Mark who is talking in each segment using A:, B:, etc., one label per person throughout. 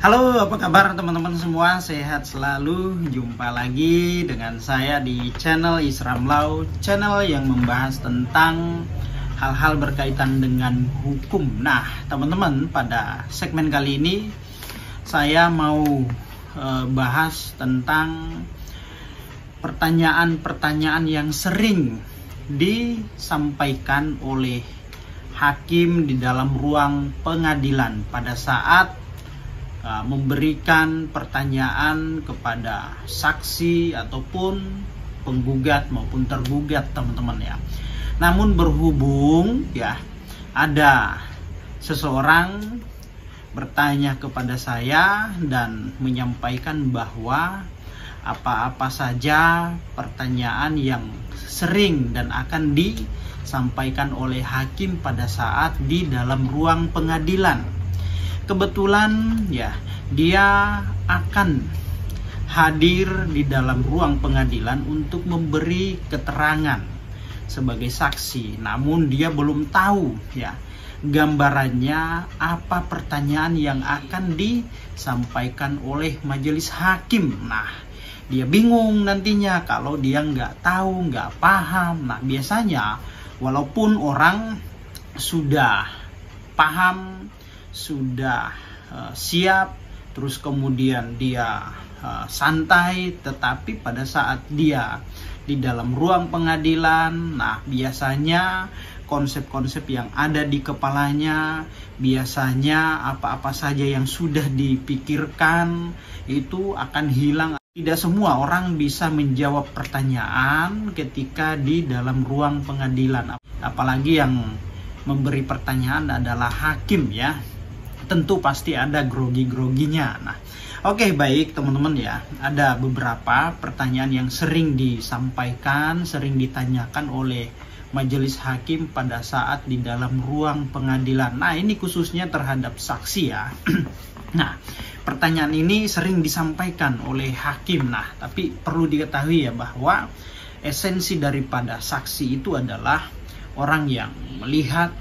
A: Halo, apa kabar teman-teman semua? Sehat selalu. Jumpa lagi dengan saya di channel Isram Law, channel yang membahas tentang hal-hal berkaitan dengan hukum. Nah, teman-teman, pada segmen kali ini saya mau bahas tentang pertanyaan-pertanyaan yang sering disampaikan oleh hakim di dalam ruang pengadilan pada saat memberikan pertanyaan kepada saksi ataupun penggugat maupun tergugat, teman-teman ya. Namun berhubung ya ada seseorang bertanya kepada saya dan menyampaikan bahwa apa-apa saja pertanyaan yang sering dan akan disampaikan oleh hakim pada saat di dalam ruang pengadilan. Kebetulan ya dia akan hadir di dalam ruang pengadilan untuk memberi keterangan sebagai saksi. Namun dia belum tahu ya gambarannya apa pertanyaan yang akan disampaikan oleh majelis hakim. Nah, dia bingung nantinya kalau dia nggak tahu, nggak paham. Nah, biasanya walaupun orang sudah paham, sudah siap, terus kemudian dia santai, tetapi pada saat dia di dalam ruang pengadilan, nah biasanya konsep-konsep yang ada di kepalanya, biasanya apa-apa saja yang sudah dipikirkan itu akan hilang. Tidak semua orang bisa menjawab pertanyaan ketika di dalam ruang pengadilan, apalagi yang memberi pertanyaan adalah hakim ya. Tentu pasti ada grogi-groginya. Nah, oke, baik teman-teman ya. Ada beberapa pertanyaan yang sering disampaikan, sering ditanyakan oleh majelis hakim pada saat di dalam ruang pengadilan. Nah, ini khususnya terhadap saksi ya. Nah, pertanyaan ini sering disampaikan oleh hakim. Nah, tapi perlu diketahui ya bahwa esensi daripada saksi itu adalah orang yang melihat,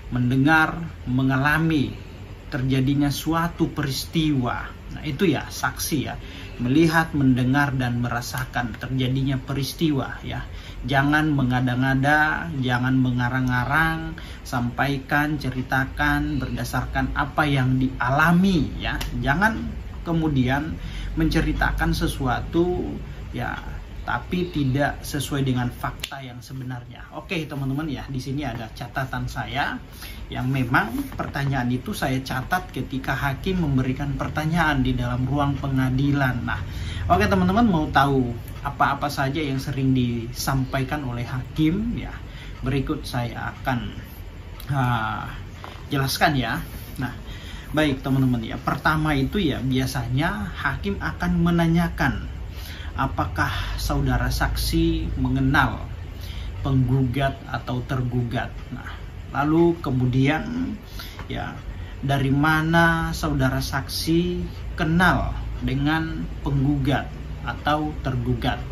A: mendengar, mengalami terjadinya suatu peristiwa. Nah, itu ya saksi ya, melihat, mendengar dan merasakan terjadinya peristiwa ya. Jangan mengada-ngada, jangan mengarang-arang, sampaikan, ceritakan berdasarkan apa yang dialami ya. Jangan kemudian menceritakan sesuatu ya tapi tidak sesuai dengan fakta yang sebenarnya. Oke, teman-teman ya, di sini ada catatan saya yang memang pertanyaan itu saya catat ketika hakim memberikan pertanyaan di dalam ruang pengadilan. Nah, oke teman-teman, mau tahu apa-apa saja yang sering disampaikan oleh hakim ya, berikut saya akan jelaskan ya. Nah, baik teman-teman ya, pertama itu ya biasanya hakim akan menanyakan apakah saudara saksi mengenal penggugat atau tergugat. Nah, lalu kemudian ya dari mana saudara saksi kenal dengan penggugat atau tergugat.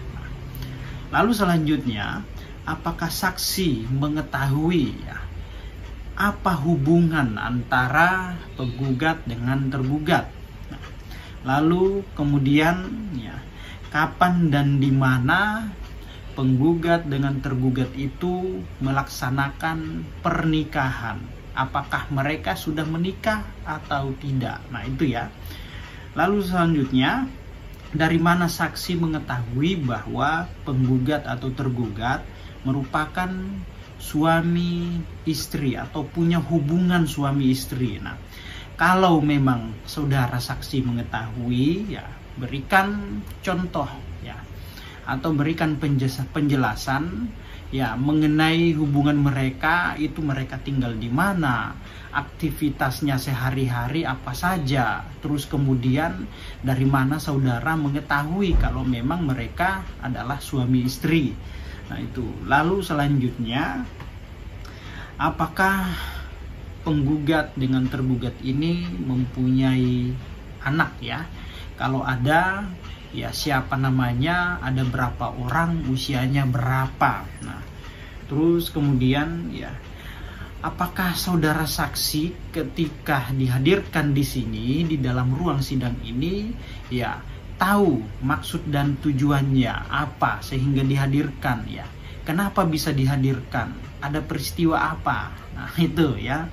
A: Lalu selanjutnya, apakah saksi mengetahui ya apa hubungan antara penggugat dengan tergugat. Nah, lalu kemudian ya kapan dan di mana penggugat dengan tergugat itu melaksanakan pernikahan? Apakah mereka sudah menikah atau tidak? Nah, itu ya. Lalu selanjutnya, dari mana saksi mengetahui bahwa penggugat atau tergugat merupakan suami istri atau punya hubungan suami istri? Nah, kalau memang saudara saksi mengetahui ya, berikan contoh ya atau berikan penjelasan ya mengenai hubungan mereka, itu mereka tinggal di mana, aktivitasnya sehari-hari apa saja, terus kemudian dari mana saudara mengetahui kalau memang mereka adalah suami istri. Nah, itu. Lalu selanjutnya, apakah penggugat dengan tergugat ini mempunyai anak ya? Kalau ada, ya siapa namanya, ada berapa orang, usianya berapa. Nah, terus kemudian ya apakah saudara saksi ketika dihadirkan di sini di dalam ruang sidang ini ya tahu maksud dan tujuannya apa sehingga dihadirkan ya? Kenapa bisa dihadirkan? Ada peristiwa apa? Nah, itu ya.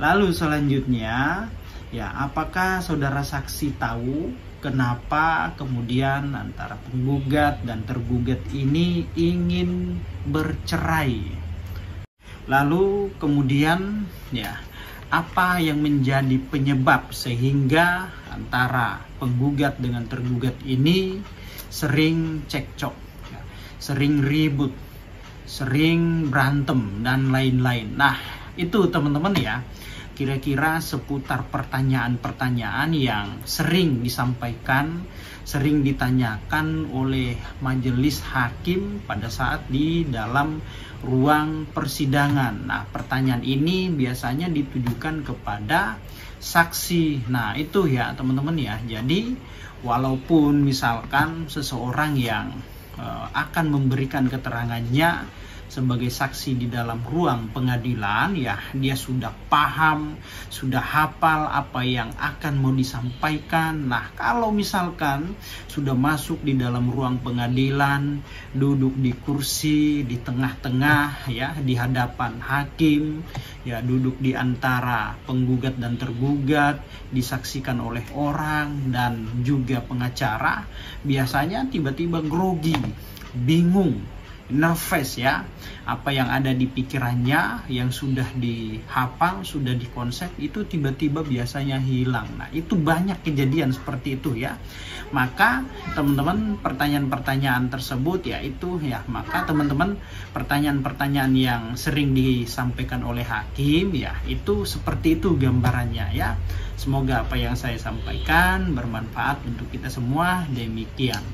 A: Lalu selanjutnya ya, apakah saudara saksi tahu kenapa kemudian antara penggugat dan tergugat ini ingin bercerai? Lalu kemudian ya, apa yang menjadi penyebab sehingga antara penggugat dengan tergugat ini sering cekcok, ya, sering ribut, sering berantem dan lain-lain. Nah, itu teman-teman ya, kira-kira seputar pertanyaan-pertanyaan yang sering disampaikan, sering ditanyakan oleh majelis hakim pada saat di dalam ruang persidangan. Nah, pertanyaan ini biasanya ditujukan kepada saksi. Nah, itu ya teman-teman ya. Jadi, walaupun misalkan seseorang yang akan memberikan keterangannya sebagai saksi di dalam ruang pengadilan ya, dia sudah paham, sudah hafal apa yang akan mau disampaikan. Nah, kalau misalkan sudah masuk di dalam ruang pengadilan, duduk di kursi di tengah-tengah ya, di hadapan hakim ya, duduk di antara penggugat dan tergugat, disaksikan oleh orang dan juga pengacara, biasanya tiba-tiba grogi, bingung, nervous ya, apa yang ada di pikirannya yang sudah dihafal, sudah dikonsep itu tiba-tiba biasanya hilang. Nah, itu banyak kejadian seperti itu ya. Maka teman-teman, pertanyaan-pertanyaan tersebut ya itu ya, maka teman-teman, pertanyaan-pertanyaan yang sering disampaikan oleh hakim ya itu seperti itu gambarannya ya. Semoga apa yang saya sampaikan bermanfaat untuk kita semua. Demikian.